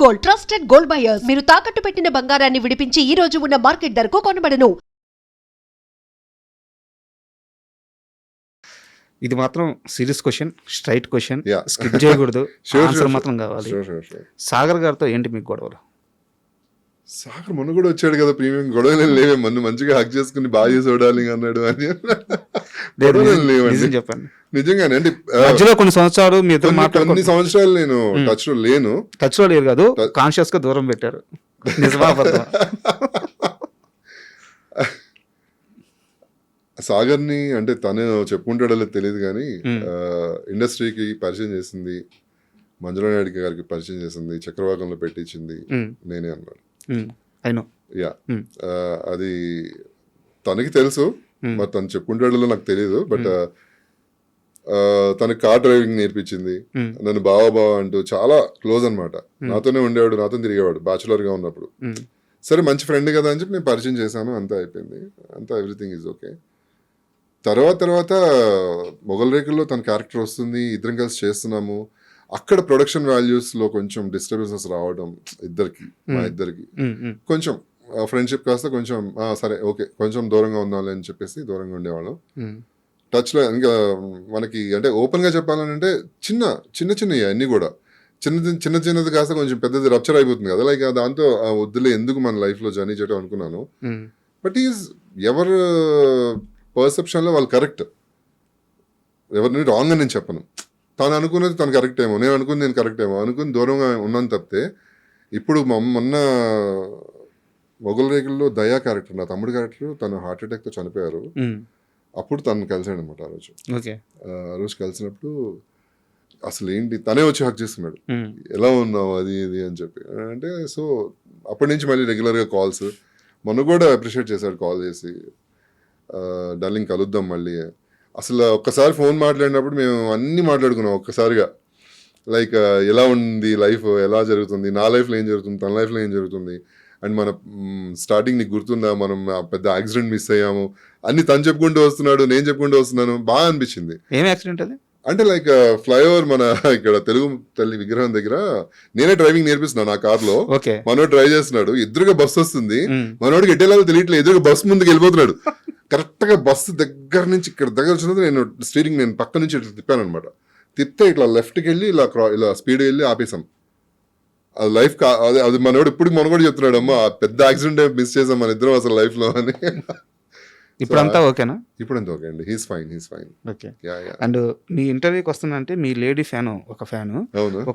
Gold, trusted gold buyers. మీరు తాకట్టు పెట్టిన బంగారాన్ని విడిపించి ఈ రోజు ఉన్న మార్కెట్ ధరకు కొనబడను. ఇది మాత్రం serious question, straight question, Yeah. Skip చేయకూడదు. Sure, ఆన్సర్ sure, మాత్రం కావాలి. Sure. సాగర్ గారితో ఏంటి మీకు గొడవలు? సాగర్ మొన్న కూడా వచ్చాడు కదా ప్రీమియం, గొడవలు లేవే. మొన్న మంచిగా హక్ చేసుకుని బాగా చేసి డార్లింగ్ అన్నాడు అని. గొడవలు లేవండి నిజం చెప్పండి. నిజంగానే అంటే మధ్యలో కొన్ని సంవత్సరాలు మీ ఇద్దరు కొన్ని సంవత్సరాలు నేను టచ్ లో లేను. టచ్ లో లేరు కాదు, కాన్షియస్ గా దూరం పెట్టారు. నిజమా అబద్ధమా? సాగర్ని అంటే తను చెప్పుకుంటాడో లేదు తెలియదు కానీ ఇండస్ట్రీకి పరిచయం చేసింది, మంజులా నాయుడు గారికి పరిచయం చేసింది, చక్రవాకంలో పెట్టించింది నేనే అన్నాడు. అయినో యా, అది తనకి తెలుసు, మరి తను చెప్పుకుంటాడో నాకు తెలియదు. బట్ తనకి కార్ డ్రైవింగ్ నేర్పించింది, నన్ను బావా అంటూ చాలా క్లోజ్ అనమాట. నాతోనే ఉండేవాడు, నాతో తిరిగేవాడు బ్యాచులర్ గా ఉన్నప్పుడు. సరే మంచి ఫ్రెండ్ కదా అని చెప్పి నేను పరిచయం చేశాను, అంతా అయిపోయింది, అంతా ఎవ్రీథింగ్ ఈజ్ ఓకే. తర్వాత మొగల్ రేకుల్లో తన క్యారెక్టర్ వస్తుంది, ఇద్దరం కలిసి చేస్తున్నాము. అక్కడ ప్రొడక్షన్ వాల్యూస్ లో కొంచెం డిస్టర్బెన్సెస్ రావడం మా ఇద్దరికి కొంచెం ఫ్రెండ్షిప్ కాస్త కొంచెం సరే ఓకే కొంచెం దూరంగా ఉందాం అని చెప్పేసి దూరంగా ఉండేవాళ్ళం. టచ్ లో ఇంకా మనకి అంటే ఓపెన్ గా చెప్పాలని అంటే చిన్నవి అన్ని కూడా చిన్నది కాస్త కొంచెం పెద్దది రప్చర్ అయిపోతుంది కదా. లైక్ దాంతో వద్దులే ఎందుకు మన లైఫ్ లో జర్నీ చేయడం అనుకున్నాను. బట్ ఎవరు పర్సెప్షన్ లో వాళ్ళు కరెక్ట్, ఎవరిని రాంగ్ అని నేను చెప్పను. తను అనుకున్నది తను కరెక్ట్ ఏమో, నేను అనుకుని నేను కరెక్ట్ ఏమో అనుకుని దూరంగా ఉన్నాను తప్పితే. ఇప్పుడు మొన్న మొగల్ రేకుల్లో దయా క్యారెక్టర్, నా తమ్ముడు క్యారెక్టర్, తను హార్ట్ అటాక్ తో చనిపోయారు. అప్పుడు తను కలిసాడు అనమాట. ఆ రోజు కలిసినప్పుడు అసలు ఏంటి తనే వచ్చి హక్ చేస్తున్నాడు, ఎలా ఉన్నావు అది ఇది అని చెప్పి. అంటే సో అప్పటి నుంచి మళ్ళీ రెగ్యులర్గా కాల్స్. మొన్న కూడా అప్రిషియేట్ చేశాడు కాల్ చేసి, డార్లింగ్ కలుద్దాం మళ్ళీ. అసలు ఒక్కసారి ఫోన్ మాట్లాడినప్పుడు మేము అన్నీ మాట్లాడుకున్నాం ఒక్కసారిగా. లైక్ ఎలా ఉంది లైఫ్, ఎలా జరుగుతుంది, నా లైఫ్లో ఏం జరుగుతుంది, తన లైఫ్లో ఏం జరుగుతుంది, అండ్ మన స్టార్టింగ్ నీకు గుర్తుందా మనం పెద్ద యాక్సిడెంట్ మిస్ అయ్యాము అన్ని తను చెప్పుకుంటూ వస్తున్నాడు, నేను చెప్పుకుంటూ వస్తున్నాను. బాగా అనిపించింది. ఏం యాక్సిడెంట్ అది? అంటే లైక్ ఫ్లైఓవర్ మన ఇక్కడ తెలుగు తల్లి విగ్రహం దగ్గర నేనే డ్రైవింగ్ నేర్పిస్తున్నాను ఆ కార్ లో. మనోడు డ్రైవ్ చేస్తున్నాడు, ఎదురుగా బస్సు వస్తుంది, మనోడికి ఎట్టేలాగా తెలియట్లేదు, ఎదురుగా బస్సు ముందుకు వెళ్ళిపోతున్నాడు. కరెక్ట్ గా బస్సు దగ్గర నుంచి ఇక్కడ దగ్గర వచ్చినది నేను స్టీరింగ్ నేను పక్క నుంచి ఇట్లా తిప్పాను అనమాట. తిప్పితే ఇట్లా లెఫ్ట్కి వెళ్ళి ఇలా స్పీడ్ వెళ్ళి ఆపేసాం. అది లైఫ్ అది మనోడు ఇప్పుడు మన కూడా చెప్తున్నాడు, అమ్మా పెద్ద యాక్సిడెంట్ మిస్ చేసాం మన ఇద్దరం అసలు లైఫ్ లో అని. ఇప్పుడంతా ఓకేనా? ఇప్పుడంతా ఓకే అండి, హీస్ ఫైన్. ఓకే. అండ్ మీ ఇంటర్వ్యూకి వస్తుందంటే మీ లేడీ ఫ్యాన్ ఒక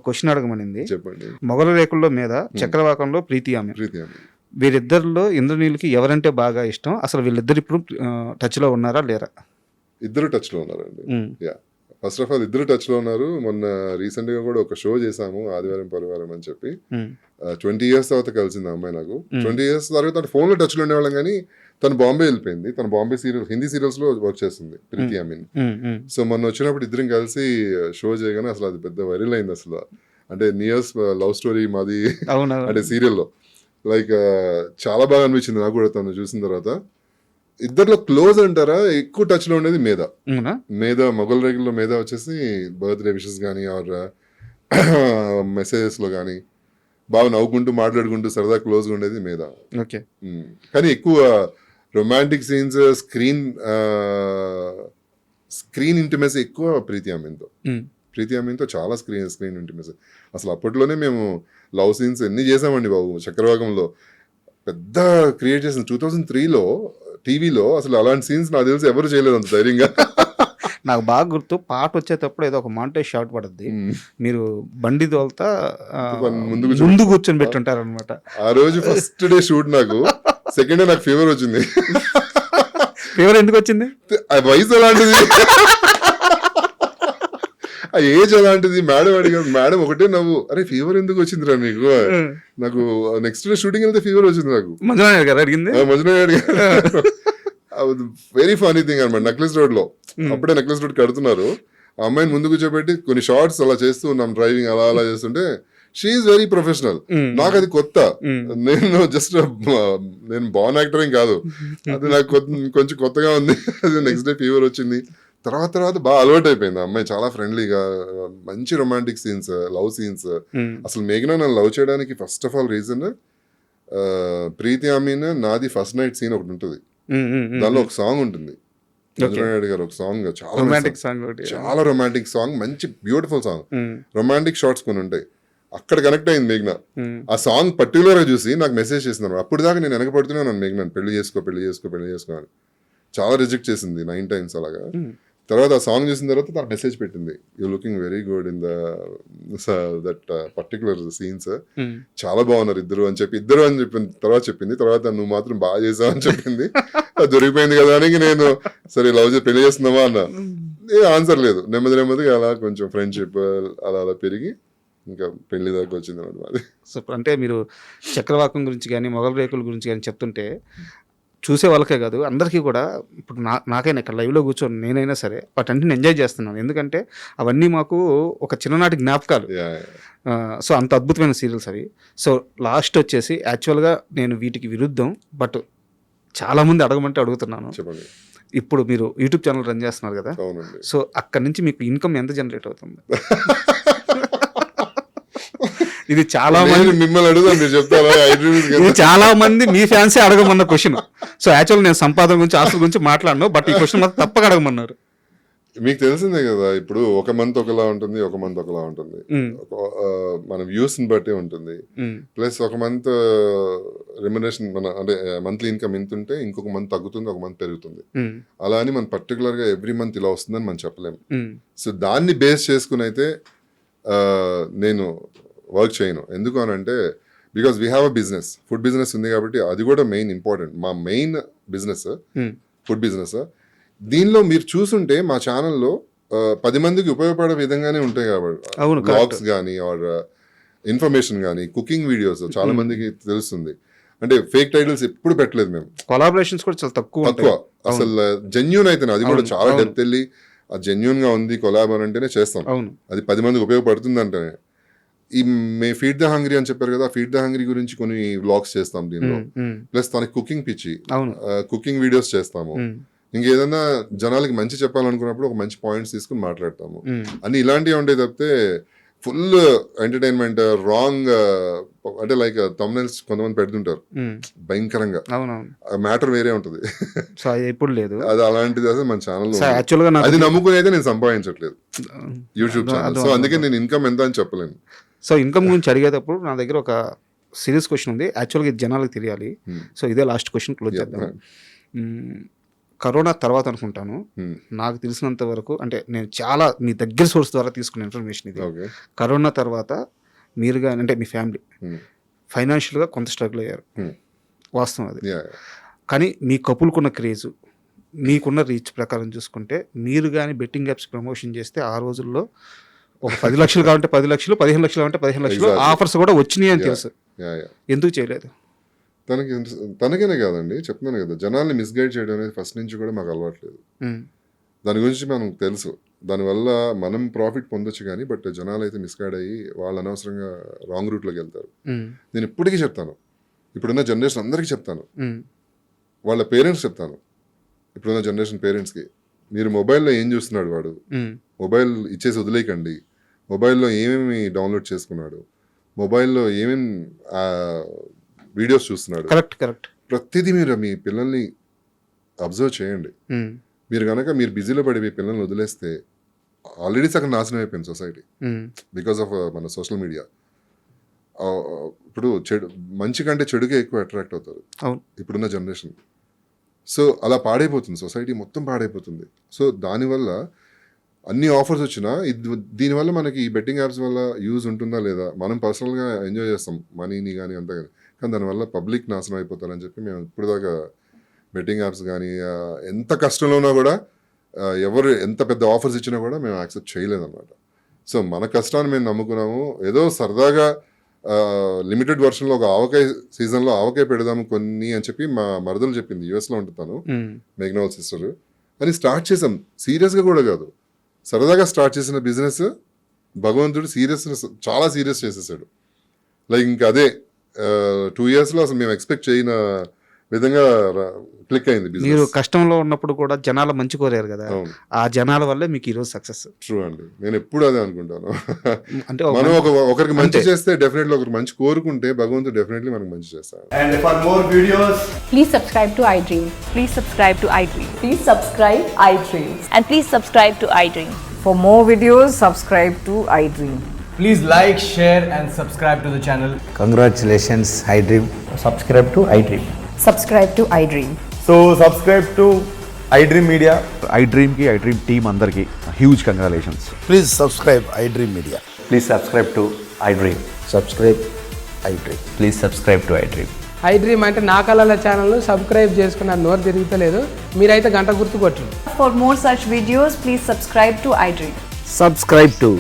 క్వశ్చన్ అడగమనింది. చెప్పండి. మొగల రేకుల్లో మీద చక్రవాకంలో ప్రీతి ఆమె, వీరిద్దరిలో ఇంద్రనీళ్ళకి ఎవరంటే బాగా ఇష్టం? అసలు వీళ్ళిద్దరు ఇప్పుడు టచ్ లో ఉన్నారా లేరా? ఇద్దరు టచ్ లో ఉన్నారండి. ఫస్ట్ ఆఫ్ ఆల్ ఇద్దరు టచ్ లో ఉన్నారు. మొన్న రీసెంట్ గా కూడా ఒక షో చేసాము, ఆదివారం పరివారం అని చెప్పి. 20 years తర్వాత కలిసింది ఆ అమ్మాయి నాకు. 20 years తర్వాత ఫోన్ లో టచ్ లో ఉండేవాళ్ళం కానీ తను బాంబే వెళ్ళిపోయింది. తను బాంబే హిందీ సీరియల్స్ లో వర్క్ చేస్తుంది, ప్రీతి అమీన్. సో మొన్న వచ్చినప్పుడు ఇద్దరం కలిసి షో చేయగానే అసలు అది పెద్ద వైరల్ అయింది అసలు. అంటే నియర్స్ లవ్ స్టోరీ మాది అంటే సీరియల్లో. లైక్ చాలా బాగా అనిపించింది నాకు కూడా తను చూసిన తర్వాత. ఇద్దరిలో క్లోజ్ అంటారా, ఎక్కువ టచ్ లో ఉండేది మేధ. మొగల్ రేకుల్లో మేధ వచ్చేసి బర్త్డే విషెస్ కానీ ఆర్ మెసేజెస్ లో కానీ బాగా నవ్వుకుంటూ మాట్లాడుకుంటూ సరదా క్లోజ్ గా ఉండేది మేధ. కానీ ఎక్కువ రొమాంటిక్ సీన్స్, స్క్రీన్ ఇంటిమేసీ ఎక్కువ ప్రీతి అమీన్తో చాలా స్క్రీన్ ఇంటిమేసీ. అసలు అప్పట్లోనే మేము లవ్ సీన్స్ ఎన్ని చేసామండి బాబు. చక్రవాకంలో పెద్ద క్రియేట్ చేసిన 2003లో టీవీలో. అసలు అలాంటి సీన్స్ నాకు తెలిసి ఎవరు చేయలేదు అంత ధైర్యంగా. నాకు బాగా గుర్తు, పాట వచ్చేటప్పుడు ఏదో ఒక మాంటేజ్ షాట్ పడుద్ది, మీరు బండి తోలుతా ముందు కూర్చొని పెట్టుంటారు అనమాట. ఆ రోజు ఫస్ట్ డే షూట్, నాకు సెకండ్ డే నాకు ఫీవర్ వచ్చింది. ఫీవర్ ఎందుకు వచ్చింది? వయసు అలాంటిది, ఆ ఏజ్ అలాంటిది. మేడం అడిగారు, మేడం ఒకటే నవ్వు, అరే ఫీవర్ ఎందుకు వచ్చిందిరా నీకు? నాకు నెక్స్ట్ డే షూటింగ్ వెళ్తే ఫీవర్ వచ్చింది నాకు. మంజునాయుడు గారు అడిగారు. వెరీ ఫనీ థింగ్ అనమాట. నెక్లెస్ రోడ్ లో అప్పుడే నెక్లెస్ రోడ్ కడుతున్నారు. ఆ అమ్మాయిని ముందు కూర్చోబెట్టి కొన్ని షార్ట్స్ అలా చేస్తూ ఉన్నాం, డ్రైవింగ్ అలా చేస్తుంటే షీఈస్ వెరీ ప్రొఫెషనల్. నాకు అది కొత్త. నేను బాన్ యాక్టర్ ఏం కాదు, అది నాకు కొంచెం కొత్తగా ఉంది. అది నెక్స్ట్ డే ఫీవర్ వచ్చింది, తర్వాత బాగా అలవాటు అయిపోయింది. ఆ అమ్మాయి చాలా ఫ్రెండ్లీగా, మంచి రొమాంటిక్ సీన్స్, లవ్ సీన్స్. అసలు మేఘన నన్ను లవ్ చేయడానికి ఫస్ట్ ఆఫ్ ఆల్ రీజన్ ప్రీతి అమీన్ నాది ఫస్ట్ నైట్ సీన్ ఒకటి ఉంటుంది. దానిలో ఒక సాంగ్ ఉంటుంది, చంద్రనాయుడు గారు ఒక సాంగ్, చాలా రొమాంటిక్ సాంగ్ చాలా రొమాంటిక్ సాంగ్, మంచి బ్యూటిఫుల్ సాంగ్, రొమాంటిక్ షార్ట్స్ కొన్ని ఉంటాయి. అక్కడ కనెక్ట్ అయింది మేఘ్న. ఆ సాంగ్ పర్టికులర్ గా చూసి నాకు మెసేజ్ చేసింది. అప్పుడు దాకా నేను వెనకపడుతూనే మేఘ్న పెళ్లి చేసుకో అని చాలా రిజెక్ట్ చేసింది 9 times అలాగా. తర్వాత ఆ సాంగ్ చూసిన తర్వాత తన మెసేజ్ పెట్టింది, you looking very good in that particular scenes, చాలా బాగున్నారు ఇద్దరు అని చెప్పిన తర్వాత చెప్పింది. తర్వాత నువ్వు మాత్రం బాగా చేసావు అని చెప్పింది. అది దొరికిపోయింది కదా అని నేను సరే పెళ్లి చేస్తున్నావా అన్న. ఆన్సర్ లేదు. నెమ్మదిగా అలా కొంచెం ఫ్రెండ్షిప్ అలా పెరిగి ఇంకా పెళ్లి దాకా వచ్చింది అన్నమాట మాది. సూపర్. అంటే మీరు చక్రవాకం గురించి కానీ మొగల్ రేకుల గురించి కానీ చెప్తుంటే చూసే వాళ్ళకే కాదు అందరికీ కూడా, ఇప్పుడు నాకైనా ఇక్కడ లైవ్లో కూర్చొని నేనైనా సరే వాటన్నిటిని ఎంజాయ్ చేస్తున్నాను. ఎందుకంటే అవన్నీ మాకు ఒక చిన్ననాటి జ్ఞాపకాలు. సో అంత అద్భుతమైన సీరియల్స్ అవి. సో లాస్ట్ వచ్చేసి యాక్చువల్గా నేను వీటికి విరుద్ధం, బట్ చాలామంది అడగమంటే అడుగుతున్నాను. చెప్పండి. ఇప్పుడు మీరు యూట్యూబ్ ఛానల్ రన్ చేస్తున్నారు కదా, సో అక్కడ నుంచి మీకు ఇన్కమ్ ఎంత జనరేట్ అవుతుంది? ఇది చాలా మంది మిమ్మల్ని అడుగుతాను, మీరు చెప్తారా? ఇది చాలా మంది మీ ఫ్యాన్సే అడగమన్న క్వశ్చన్. సో యాక్చువల్ నేను సంపాదన గురించి ఆస్తుల గురించి మాట్లాడను, బట్ ఈ క్వశ్చన్ మాత్రం తప్పక అడగమన్నారు. మీకు తెలిసిందే కదా, ఇప్పుడు ఒక మంత్ ఒకలా ఉంటుంది, ఒక మంత్ ఒకలా ఉంటుంది. మన వ్యూస్ ని బట్టి ఉంటుంది. ప్లస్ ఒక మంత్ రెమ్యునరేషన్ అంటే మంత్లీ ఇన్కమ్ ఎంత ఉంటే ఇంకొక మంత్ తగ్గుతుంది, ఒక మంత్ పెరుగుతుంది. అలా అని మనం పర్టికులర్ గా ఎవ్రీ మంత్ ఇలా వస్తుందని మనం చెప్పలేము. సో దాన్ని బేస్ చేసుకుని అయితే నేను వర్క్ చేయను. ఎందుకు అని అంటే because we have a business, food business ఉంది కాబట్టి అది కూడా మెయిన్ ఇంపార్టెంట్. మా మెయిన్ బిజినెస్ ఫుడ్ బిజినెస్. దీనిలో మీరు చూసుంటే మా ఛానల్లో 10 మందికి ఉపయోగపడే విధంగానే ఉంటాయి కాబట్టి, బ్లాగ్స్ కానీ ఆర్ ఇన్ఫర్మేషన్ కానీ, కుకింగ్ వీడియోస్ చాలా మందికి తెలుస్తుంది. అంటే ఫేక్ టైటిల్స్ ఎప్పుడు పెట్టలేదు మేము. కొలాబరేషన్స్ కూడా చాలా తక్కువ. అసలు జెన్యూన్ అయితే అది కూడా చాలా డెప్త్ వెళ్ళి అది జెన్యూన్ గా ఉంది కొలాబ్ అని అంటేనే చేస్తాం. అది 10 మందికి ఉపయోగపడుతుంది అంటేనే. ఈ ఫీడ్ ద హంగ్రీ అని చెప్పారు కదా, ఫీడ్ ద హంగ్రీ గురించి కొన్ని వ్లాగ్స్ చేస్తాం దీనిలో. ప్లస్ తనకి కుకింగ్ పిచ్చి, కుకింగ్ వీడియోస్ చేస్తాము. ఇంకేదన్నా జనాలకి మంచి చెప్పాలనుకున్నప్పుడు ఒక మంచి పాయింట్స్ తీసుకుని మాట్లాడతాము. అన్ని ఇలాంటివి ఉంటాయి తప్పితే ఫుల్ ఎంటర్టైన్మెంట్ రాంగ్ అంటే లైక్ థంబ్నెయిల్స్ కొంతమంది పెడుతుంటారు భయంకరంగా, మ్యాటర్ వేరే ఉంటుంది. ఇప్పుడు లేదు అది అలాంటిది అసలు మన ఛానల్ అది నమ్ముకుని అయితే నేను సంపాదించట్లేదు యూట్యూబ్ ఛానల్. సో అందుకే నేను ఇన్కమ్ ఎంత అని చెప్పలేను. సో ఇన్కమ్ గురించి అడిగేటప్పుడు నా దగ్గర ఒక సీరియస్ క్వశ్చన్ ఉంది, యాక్చువల్గా ఇది జనాలకు తెలియాలి. సో ఇదే లాస్ట్ క్వశ్చన్ క్లోజ్ చేద్దాం. కరోనా తర్వాత అనుకుంటాను, నాకు తెలిసినంత వరకు, అంటే నేను చాలా మీ దగ్గర సోర్స్ ద్వారా తీసుకున్న ఇన్ఫర్మేషన్ ఇది, కరోనా తర్వాత మీరు కానీ అంటే మీ ఫ్యామిలీ ఫైనాన్షియల్గా కొంత స్ట్రగుల్ అయ్యారు, వాస్తవం అది. కానీ మీ కపుల్కున్న క్రేజు, మీకున్న రీచ్ ప్రకారం చూసుకుంటే మీరు కానీ బెట్టింగ్ యాప్స్ ప్రమోషన్ చేస్తే ఆ రోజుల్లో ఒక 10 లక్షలు కావాలంటే 10 లక్షలు, 15 లక్షలు కావాలంటే 15 లక్షలు ఆఫర్స్ కూడా వచ్చినాయి అని తెలుసు. ఎందుకు చేయలేదు? తనకేనే కాదండి, చెప్తున్నాను కదా, జనాల్ని మిస్గైడ్ చేయడం అనేది ఫస్ట్ నుంచి కూడా మాకు అలవాట్లేదు. దాని గురించి మనకు తెలుసు, దానివల్ల మనం ప్రాఫిట్ పొందొచ్చు కానీ బట్ జనాలు అయితే మిస్గైడ్ అయ్యి వాళ్ళు అనవసరంగా రాంగ్ రూట్లోకి వెళ్తారు. నేను ఇప్పటికీ చెప్తాను, ఇప్పుడున్న జనరేషన్ అందరికీ చెప్తాను, వాళ్ళ పేరెంట్స్ చెప్తాను, ఇప్పుడున్న జనరేషన్ పేరెంట్స్కి, మీరు మొబైల్లో ఏం చూస్తున్నాడు వాడు, మొబైల్ ఇచ్చేసి వదిలేయకండి. మొబైల్లో ఏమేమి డౌన్లోడ్ చేసుకున్నాడు, మొబైల్లో ఏమేమి వీడియోస్ చూస్తున్నాడు, కరెక్ట్ ప్రతిదీ మీరు మీ పిల్లల్ని అబ్జర్వ్ చేయండి. మీరు కనుక మీరు బిజీలో పడి మీ పిల్లల్ని వదిలేస్తే ఆల్రెడీ సగం నాశనం అయిపోయింది సొసైటీ బికాస్ ఆఫ్ మన సోషల్ మీడియా. ఇప్పుడు మంచి కంటే చెడుకే ఎక్కువ అట్రాక్ట్ అవుతారు ఇప్పుడున్న జనరేషన్. సో అలా పాడైపోతుంది సొసైటీ, మొత్తం పాడైపోతుంది. సో దానివల్ల అన్ని ఆఫర్స్ వచ్చినా దీనివల్ల మనకి ఈ బెట్టింగ్ యాప్స్ వల్ల యూజ్ ఉంటుందా లేదా, మనం పర్సనల్గా ఎంజాయ్ చేస్తాం మనీని కానీ అంతా కానీ, కానీ దానివల్ల పబ్లిక్ నాశనం అయిపోతారని చెప్పి మేము ఇప్పుడు దాకా బెట్టింగ్ యాప్స్ కానీ ఎంత కష్టంలో ఉన్నా కూడా ఎవరు ఎంత పెద్ద ఆఫర్స్ ఇచ్చినా కూడా మేము యాక్సెప్ట్ చేయలేదన్నమాట. సో మన కష్టాన్ని మేము నమ్ముకున్నాము. ఏదో సరదాగా లిమిటెడ్ వర్షన్లో ఒక ఆవకాయ సీజన్లో ఆవకాయ పెడదాము కొన్ని అని చెప్పి మా మరదలు చెప్పింది, యూఎస్లో ఉంటున్నాను, మేఘ్నోల్ సిస్టర్, అని స్టార్ట్ చేసాం. సీరియస్గా కూడా కాదు, సరదాగా స్టార్ట్ చేసిన బిజినెస్ భగవంతుడు చాలా సీరియస్ చేసేసాడు. లైక్ ఇంకా అదే 2 yearsలో అసలు మేము ఎక్స్పెక్ట్ చేయన విధంగా క్లిక్ అయింది మీరు బిజినెస్. కష్టంలో ఉన్నప్పుడు కూడా జనాల మంచి కోరారు కదా, అవును, ఆ జనాల వల్లే మీకు ఈరోజు సక్సెస్. ట్రూ అండి. నేను ఎప్పుడు అదే అనుకుంటాను. అంటే మనం ఒకరికి మంచి అంతే. చేస్తే డెఫినెట్లీ ఒకరికి మంచి కోరుకుంటే భగవంతుడు డెఫినెట్లీ మనకు మంచి చేస్తాడు. And for more videos, Please subscribe to iDream. Please subscribe to iDream. Please subscribe iDream. And please subscribe to iDream. For more videos, subscribe to iDream. please like, share, and subscribe to the channel. Congratulations, iDream. Subscribe to iDream. Subscribe to iDream. So subscribe to iDream Media. iDream की iDream team अंदर की huge congratulations. Please subscribe iDream Media. Please subscribe to iDream. Subscribe iDream. Please subscribe to iDream. iDream అంటే నా కళల channel subscribe చేసుకున్న నోరు తిరుగుతలేదు, మీరైతే గంట గుర్తు కొట్టండి. For more such videos, please subscribe to iDream. Subscribe to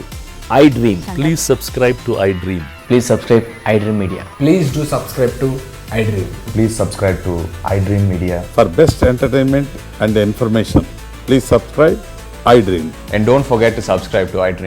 iDream. Please subscribe to iDream. Please subscribe iDream Media. Please do subscribe to iDream. Please subscribe to iDream Media. For best entertainment and information, please subscribe iDream. And don't forget to subscribe to iDream.